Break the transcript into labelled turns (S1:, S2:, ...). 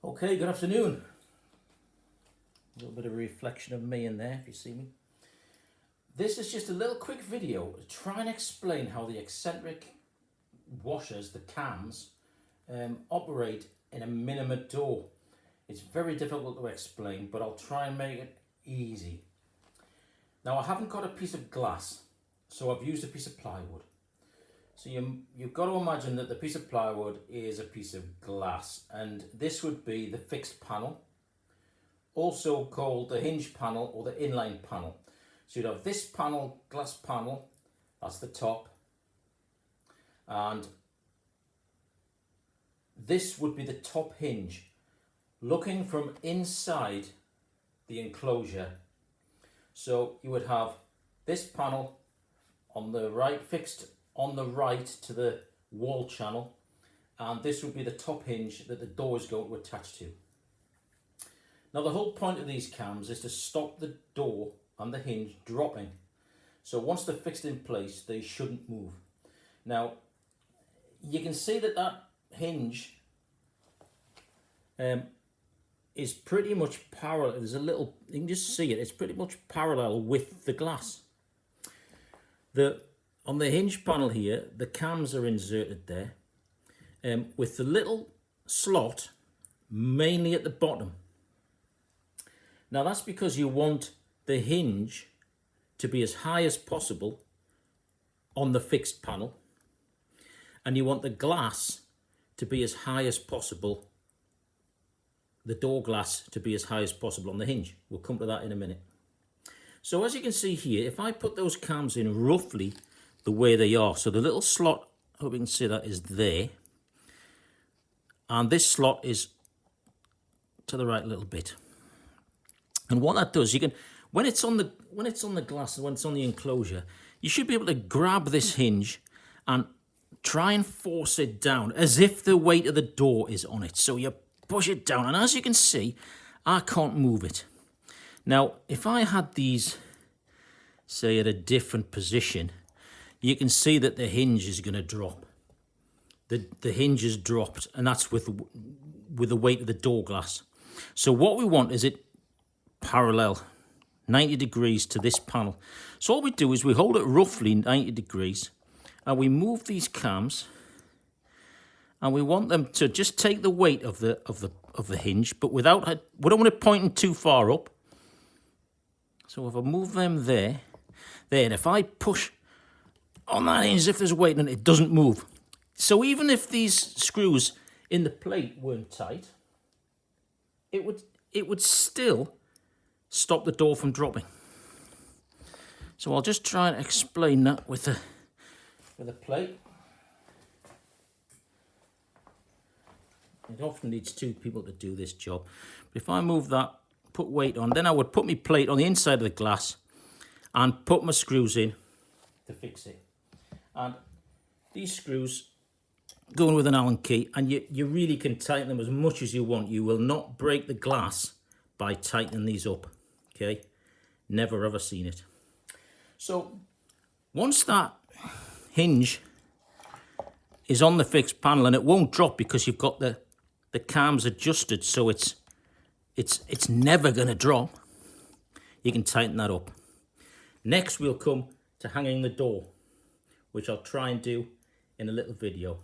S1: Okay, good afternoon. A little bit of a reflection of me in there, if you see me. This is just a little quick video to try and explain how the eccentric washers, the cams, operate in a Minima door. It's very difficult to explain, but I'll try and make it easy. Now, I haven't got a piece of glass, so I've used a piece of plywood. So you've got to imagine that the piece of plywood is a piece of glass, and this would be the fixed panel, also called the hinge panel or the inline panel. So you'd have this panel, glass panel, that's the top, and this would be the top hinge, looking from inside the enclosure. So you would have this panel on the right, fixed on the right to the wall channel, and this would be the top hinge that the door is going to attach to. Now, the whole point of these cams is to stop the door and the hinge dropping. So once they're fixed in place, they shouldn't move. Now, you can see that that hinge is pretty much parallel. There's a little, you can just see it, it's pretty much parallel with the glass. On the hinge panel here, the cams are inserted there, with the little slot mainly at the bottom. Now, that's because you want the hinge to be as high as possible on the fixed panel, and you want the glass to be as high as possible, the door glass to be as high as possible on the hinge. We'll come to that in a minute. So as you can see here, if I put those cams in roughly the way they are, so the little slot, I hope you can see that, is there, and this slot is to the right a little bit. And what that does, you can, when it's on the glass and when it's on the enclosure, you should be able to grab this hinge and try and force it down as if the weight of the door is on it. So you push it down, and as you can see, I can't move it. Now, if I had these, say, at a different position, you can see that the hinge is going to drop. The hinge is dropped, and that's with the weight of the door glass. So what we want is it parallel, 90 degrees to this panel. So all we do is we hold it roughly 90 degrees, and we move these cams, and we want them to just take the weight of the hinge, but without, we don't want it pointing too far up. So if I move them there, and if I push on that hinge as if there's weight and it doesn't move. So even if these screws in the plate weren't tight, it would still stop the door from dropping. So I'll just try and explain that with a plate. It often needs two people to do this job. But if I move that, put weight on, then I would put my plate on the inside of the glass and put my screws in to fix it. And these screws go in with an Allen key, and you really can tighten them as much as you want. You will not break the glass by tightening these up, okay? Never ever seen it. So once that hinge is on the fixed panel, and it won't drop because you've got the cams adjusted, so it's never going to drop, you can tighten that up. Next, we'll come to hanging the door, which I'll try and do in a little video.